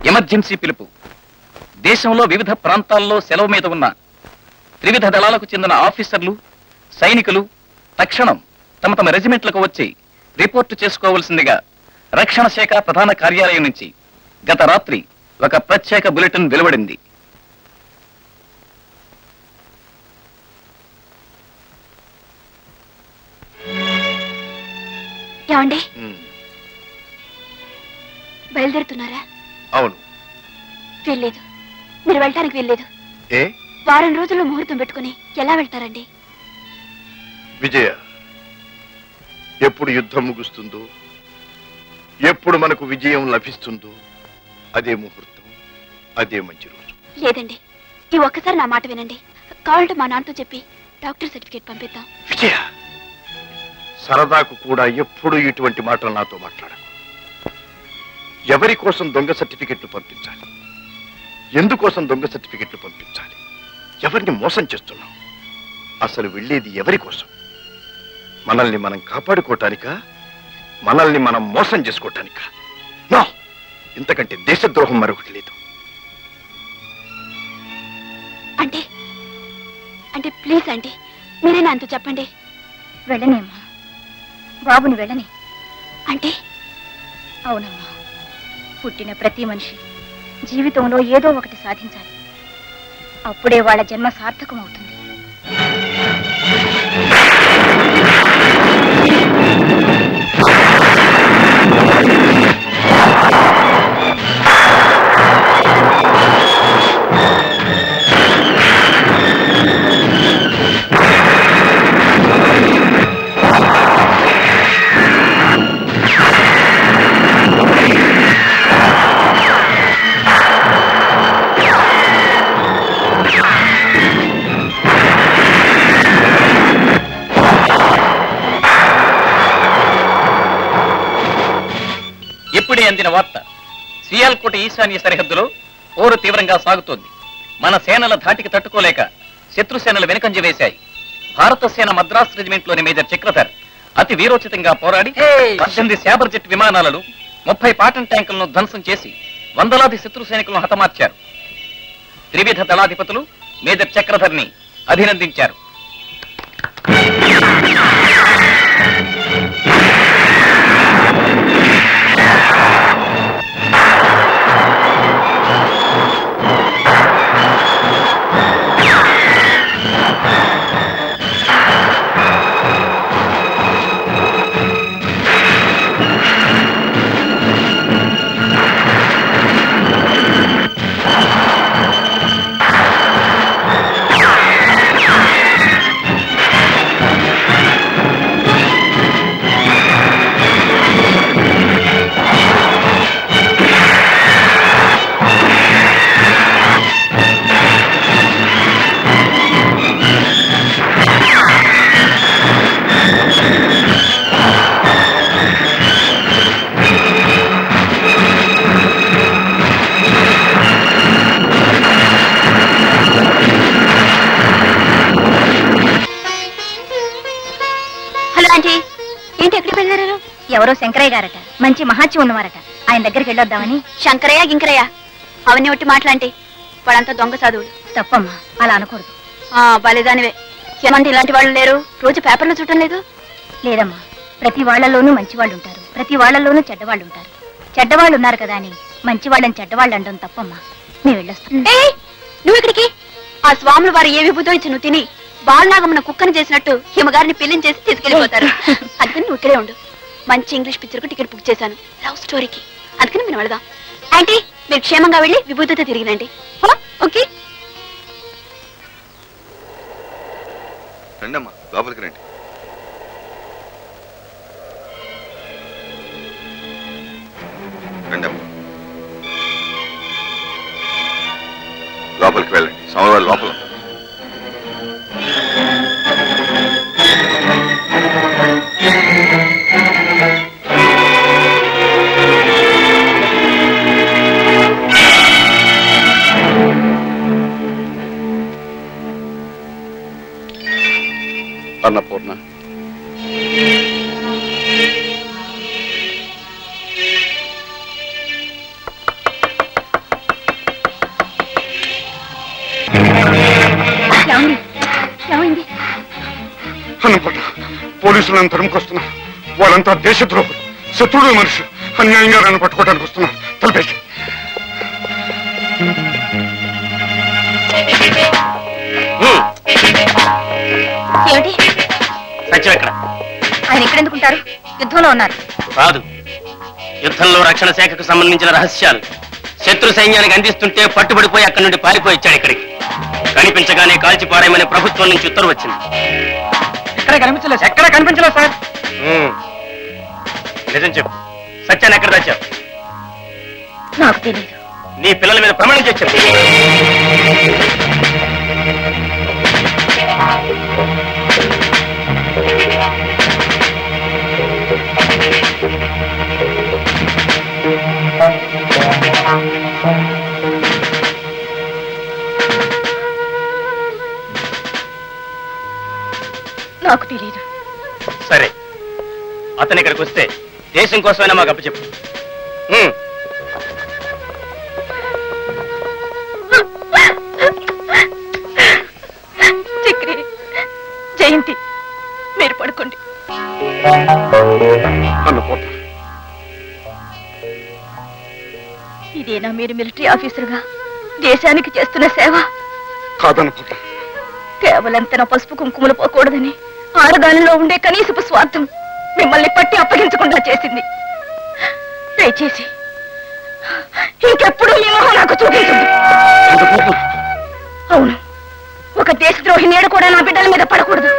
Emergency పిలుపు. దేశంలో వివిధ ప్రాంతాల్లో సెలవు మీద ఉన్న త్రివిధ దళాలకు చెందిన ఆఫీసర్లు, సైనికులు తక్షణం తమ తమ రెజిమెంట్లకు వచ్చి రిపోర్టు చేసుకోవలసిందిగా రక్షణ శాఖ ప్రధాన కార్యాలయం నుంచి గత రాత్రి ఒక ప్రత్యేక బులెటిన్ వెలువడింది. ఏమండి, బయలుదేరుతున్నారా? అవును. వెళ్ళలేదు, మీరు వెళ్ళటానికి వెళ్ళలేదు. వారం రోజుల్లో ముహూర్తం పెట్టుకుని ఎలా వెళ్తారండి? విజయ, ఎప్పుడు యుద్ధం ముగుస్తుందో, ఎప్పుడు మనకు విజయం లభిస్తుందో అదే ముహూర్తం, అదే మంచి రోజు. లేదండి, ఈ ఒక్కసారి నా మాట వినండి. కావాలంటే మా నాన్నతో చెప్పి డాక్టర్ సర్టిఫికేట్ పంపిద్దాం. విజయ, సరదాకు కూడా ఎప్పుడు ఇటువంటి మాటలు నాతో మాట్లాడకు. ఎవరి కోసం దొంగ సర్టిఫికెట్లు పంపించాలి? ఎందుకోసం దొంగ సర్టిఫికెట్లు పంపించాలి? ఎవరిని మోసం చేస్తున్నాం? అసలు వెళ్ళేది ఎవరి కోసం? మనల్ని మనం కాపాడుకోవటానికా, మనల్ని మనం మోసం చేసుకోవటానికా? నా ఇంతకంటే దేశద్రోహం మరొకటి లేదు. అంటే అంటే ప్లీజ్ అండి, మీరే నాతో చెప్పండి. వెళ్ళనేమ్మా, బాబుని వెళ్ళని. అంటే? అవునమ్మా, పుట్టిన ప్రతి మనిషి జీవితంలో ఏదో ఒకటి సాధించాలి. అప్పుడే వాళ్ళ జన్మ సార్థకం అవుతుంది. ఇప్పుడే అందిన వార్త. సియాల్కోట ఈశాన్య సరిహద్దులో పోరు తీవ్రంగా సాగుతోంది. మన సేనల ధాటికి తట్టుకోలేక శత్రు సేనలు వెనుకంజ వేశాయి. భారత సేన మద్రాస్ రెజిమెంట్లోని మేజర్ చక్రధర్ అతి వీరోచితంగా పోరాడి 18 శాబర్ జెట్ విమానాలను, 30 పాటన్ ట్యాంకులను ధ్వంసం చేసి వందలాది శత్రు సైనికులను హతమార్చారు. త్రివిధ దళాధిపతులు మేజర్ చక్రధర్ని అభినందించారు. ఎవరో శంకరయ్య గారట, మంచి మహాత్యం ఉన్నవారట. ఆయన దగ్గరికి వెళ్ళొద్దామని. శంకరయ్య గింకరయ్య అవన్నీ ఒట్టి మాట్లాంటి, వాడంతా దొంగ సాధువులు. తప్పమ్మా, అలా అనకూడదు. బలిదానివే. ఏమంటే ఇలాంటి వాళ్ళు లేరు? రోజు పేపర్లో చూడటం లేదు? లేదమ్మా, ప్రతి వాళ్లలోనూ మంచి వాళ్ళు ఉంటారు, ప్రతి వాళ్లలోనూ చెడ్డవాళ్ళు ఉంటారు. చెడ్డవాళ్ళు ఉన్నారు కదా అని మంచి వాళ్ళని చెడ్డవాళ్ళు అంటాం తప్పమ్మా. మేము వెళ్ళొస్తాం. నువ్వు ఇక్కడికి? ఆ స్వాములు వారు ఏ విభూతో ఇచ్చి నువ్వు తిని బాలనాగమ్మన కుక్కను చేసినట్టు హిమగారిని పెళ్లిని చేసి తీసుకెళ్లిపోతారు. అందుకని నువ్వు ఇక్కడే ఉండు. మంచి ఇంగ్లీష్ పిక్చర్ కు టికెట్ బుక్ చేశాను, లవ్ స్టోరీకి. అందుకని మేము వెళదాం. ఆంటీ, మీరు క్షేమంగా వెళ్ళి విభూతితో తిరిగినండి. ఓకే? రండమ్మా, లోపలికి రండి. రండమ్మా, లోపలికి వెళ్ళండి. సమవారు లోపల. అన్నపూర్ణ, ఏమైంది? అన్నపూర్ణ, పోలీసులను తరుముకొస్తున్నారు. వాళ్ళంతా దేశద్రోహులు, శత్రుడు మనుషులు. అన్యాయంగా నన్ను పట్టుకోవడానికి వస్తున్నారు. తలపేసి ఏమిటి? సత్యం ఎక్కడ? ఆయన ఎక్కడెందుకుంటారు? యుద్ధంలో ఉన్నారు. కాదు, యుద్ధంలో రక్షణ శాఖకు సంబంధించిన రహస్యాలు శత్రు సైన్యానికి అందిస్తుంటే పట్టుబడిపోయి అక్కడి నుండి పారిపోయి వచ్చాడు ఇక్కడికి. కనిపించగానే కాల్చిపారాయమని ప్రభుత్వం నుంచి ఉత్తర్వు వచ్చింది. ఎక్కడ కనిపించలేదు సార్. నిజం చెప్పు, సత్యాన్ని ఎక్కడ దాచావు? నాకు తెలియదు. నీ పిల్లల మీద ప్రమాణం చేసి చెప్పు. నాకు తెలియదు. సరే, అతను ఇక్కడికి వస్తే దేశం కోసమైనా మాకు అప్పచెప్పు. చక్రి, జయంతి, మీరు పడుకోండి. ఇదేనా మీరు మిలిటరీ ఆఫీసర్గా దేశానికి చేస్తున్న సేవ? కాదనుకుంటా. కేవలం తన పసుపు కుంకుమలు పోకూడదని ఆడదానిలో ఉండే కనీసపు స్వార్థం మిమ్మల్ని పట్టి అప్పగించకుండా చేసింది. దయచేసి ఇంకెప్పుడు మీ మొహం నాకు చూపించండి. అవును, ఒక దేశద్రోహి నీడ కూడా నా బిడ్డల మీద పడకూడదు.